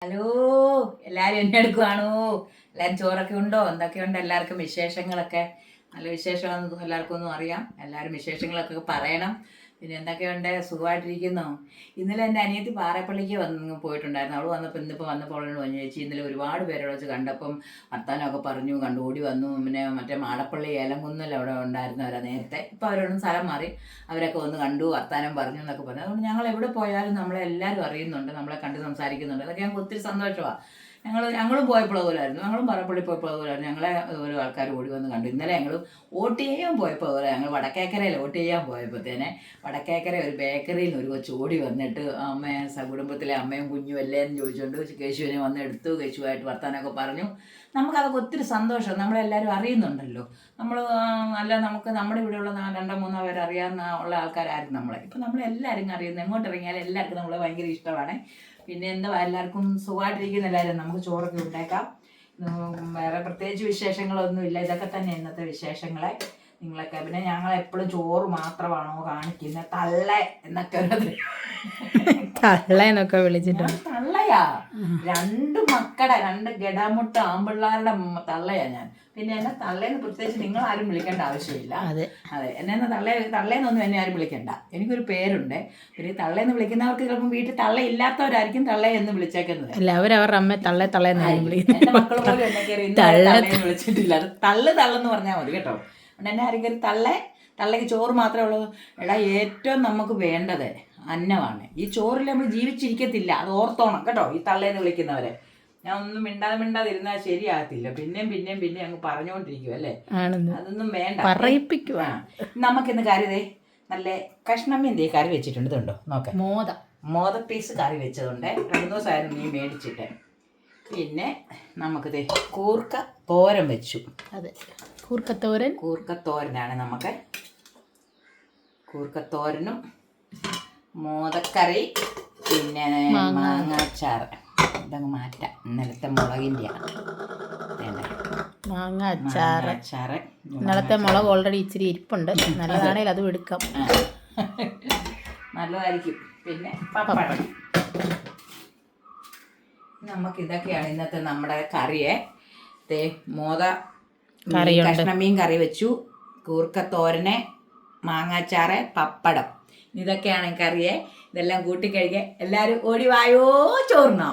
Hello, എല്ലാവരും എന്നെ എടുക്കുവാണോ? എല്ലാവരും ചോറൊക്കെ ഉണ്ടോ? എന്തൊക്കെയുണ്ട് എല്ലാവർക്കും വിശേഷങ്ങളൊക്കെ? നല്ല വിശേഷമാണെന്ന് എല്ലാവർക്കും ഒന്നും അറിയാം. എല്ലാവരും വിശേഷങ്ങളൊക്കെ പറയണം. പിന്നെ എന്തൊക്കെയുണ്ട്? സുഖമായിട്ടിരിക്കുന്നോ? ഇന്നലെ എൻ്റെ അനിയത്തി പാറപ്പള്ളിക്ക് പോയിട്ടുണ്ടായിരുന്നു. അവൾ ഇന്നിപ്പോൾ വന്നപ്പോൾ അവളോട് പറഞ്ഞു, ചേച്ചി ഇന്നലെ ഒരുപാട് പേരോട് വെച്ച് കണ്ടപ്പം വർത്താനമൊക്കെ പറഞ്ഞു, ഓടി വന്നു. പിന്നെ മറ്റേ മാടപ്പള്ളി ഏലംകുന്നൽ അവിടെ ഉണ്ടായിരുന്നവരാ നേരത്തെ. ഇപ്പോൾ അവരോടൊന്നും സ്ഥലം മാറി. അവരൊക്കെ വന്ന് കണ്ടു, വർത്താനം പറഞ്ഞു എന്നൊക്കെ പറഞ്ഞു. അതുകൊണ്ട് ഞങ്ങൾ എവിടെ പോയാലും നമ്മളെല്ലാവരും അറിയുന്നുണ്ട്, നമ്മളെ കണ്ട് സംസാരിക്കുന്നുണ്ട്. അതൊക്കെ ഞങ്ങൾക്ക് ഒത്തിരി സന്തോഷമാണ്. ഞങ്ങളും പോയപ്പോൾ അതുപോലായിരുന്നു. ഞങ്ങളും പറപ്പള്ളി പോയപ്പോൾ അതുപോലായിരുന്നു. ഞങ്ങളെ ഓരോ ആൾക്കാർ ഓടി വന്ന് കണ്ടു. ഇന്നലെ ഞങ്ങൾ വോട്ട് ചെയ്യാൻ പോയപ്പോൾ അതുപോലെ ഞങ്ങൾ വടക്കേക്കരയിൽ വോട്ട് ചെയ്യാൻ പോയപ്പോഴത്തേനെ വടക്കേക്കര ഒരു ബേക്കറിയിൽ നിന്ന് ഒരു കൊച്ചു ഓടി വന്നിട്ട് കുടുംബത്തിലെ അമ്മയും കുഞ്ഞും എല്ലാം ചോദിച്ചുകൊണ്ട് കേശുവിനെ വന്ന് എടുത്തു. കേശുവായിട്ട് വർത്താനമൊക്കെ പറഞ്ഞു. നമുക്കതൊക്കെ ഒത്തിരി സന്തോഷം. നമ്മളെല്ലാവരും അറിയുന്നുണ്ടല്ലോ. നമുക്ക് നമ്മുടെ ഇവിടെയുള്ള 2-3 പേര് അറിയാവുന്ന ഉള്ള ആൾക്കാരായിരുന്നു നമ്മളെ. ഇപ്പം നമ്മളെല്ലാവരും അറിയുന്നത്. എങ്ങോട്ട് ഇറങ്ങിയാലും എല്ലാവർക്കും നമ്മളെ ഭയങ്കര ഇഷ്ടമാണ്. പിന്നെ എന്താ, എല്ലാവർക്കും സുഖമായിട്ടിരിക്കുന്ന എല്ലാവരും. നമുക്ക് ചോറൊക്കെ ഉണ്ടാക്കാം. വേറെ പ്രത്യേകിച്ച് വിശേഷങ്ങളൊന്നുമില്ല. ഇതൊക്കെ തന്നെ ഇന്നത്തെ വിശേഷങ്ങളെ. നിങ്ങളൊക്കെ പിന്നെ ഞങ്ങളെപ്പോഴും ചോറ് മാത്രമാണോ കാണിക്കുന്നത്? തള്ള എന്നൊക്കെ വിളിച്ചിട്ടുണ്ട്. തള്ളയാ, 2 മക്കളുടെ 2 ഗഡാമുട്ട ആമ്പിള്ളാരുടെ തള്ളയാ ഞാൻ. പിന്നെ എന്നെ തള്ളേന്ന് പ്രത്യേകിച്ച് നിങ്ങൾ ആരും വിളിക്കേണ്ട ആവശ്യമില്ല. അതെ, എന്നെ തള്ളേന്നൊന്നും എന്നെ ആരും വിളിക്കണ്ട. എനിക്കൊരു പേരുണ്ട്. പിന്നെ തള്ളേന്ന് വിളിക്കുന്നവർക്ക് ചിലപ്പോൾ വീട്ടിൽ തള്ള ഇല്ലാത്തവരായിരിക്കും തള്ളേ എന്ന് വിളിച്ചേക്കുന്നത്. അവരവരുടെ അമ്മ തള്ളേന്ന് എന്റെ മക്കൾ പോലും എന്നെ കയറി തള്ളേന്ന് വിളിച്ചിട്ടില്ല. അത് തള്ളെന്ന് പറഞ്ഞാൽ മതി കേട്ടോ. അതുകൊണ്ട് എന്നെ ആരെങ്കിലും തള്ളയ്ക്ക് ചോറ് മാത്രമേ ഉള്ളൂ. എടാ, ഏറ്റവും നമുക്ക് വേണ്ടത് അന്നമാണ്. ഈ ചോറിൽ നമ്മൾ ജീവിച്ചിരിക്കത്തില്ല, അത് ഓർത്തോണം കേട്ടോ. ഈ തള്ളേന്ന് വിളിക്കുന്നവരെ ഞാൻ ഒന്നും മിണ്ടാതിരുന്നാൽ ശരിയാകത്തില്ല. പിന്നെയും അങ്ങ് പറഞ്ഞുകൊണ്ടിരിക്കും അല്ലേ. അതൊന്നും വേണ്ട, പറയിപ്പിക്കുക. നമുക്കിന്ന് കറി നല്ല കഷ്ണം മീൻ കറി വെച്ചിട്ടുണ്ട്. ഇതുണ്ടോ നോക്കാം. മോത പീസ് കറി വെച്ചതുണ്ട്. 2 ദിവസമായിരുന്നു മീൻ മേടിച്ചിട്ട്. പിന്നെ നമുക്ക് കൂർക്ക തോരൻ വെച്ചു. അതെ, കൂർക്കത്തോരനാണ് നമുക്ക്. കൂർക്കത്തോരനും മോദക്കറി, പിന്നെ മാങ്ങാച്ചാറ്. ഇതങ്ങ് മാറ്റാം. ഇന്നലത്തെ മുളകിൻ്റെ മാങ്ങ അച്ചാറ്. ഇന്നലത്തെ മുളക് ഓൾറെഡി ഇച്ചിരി ഇരിപ്പുണ്ട്. നല്ലതാണെങ്കിൽ അതും എടുക്കാം. നല്ലതായിരിക്കും. പിന്നെ പപ്പടം. നമുക്ക് ഇതൊക്കെയാണ് ഇന്നത്തെ നമ്മുടെ കറിയെ. കഷ്ണമീൻ കറി വെച്ചു, കൂർക്കത്തോരന്, മാങ്ങാച്ചാറ്, പപ്പടം. ഇതൊക്കെയാണ് കറിയെ. ഇതെല്ലാം കൂട്ടിക്കഴിഞ്ഞ് എല്ലാവരും ഓടി വായോ ചോറിനാം.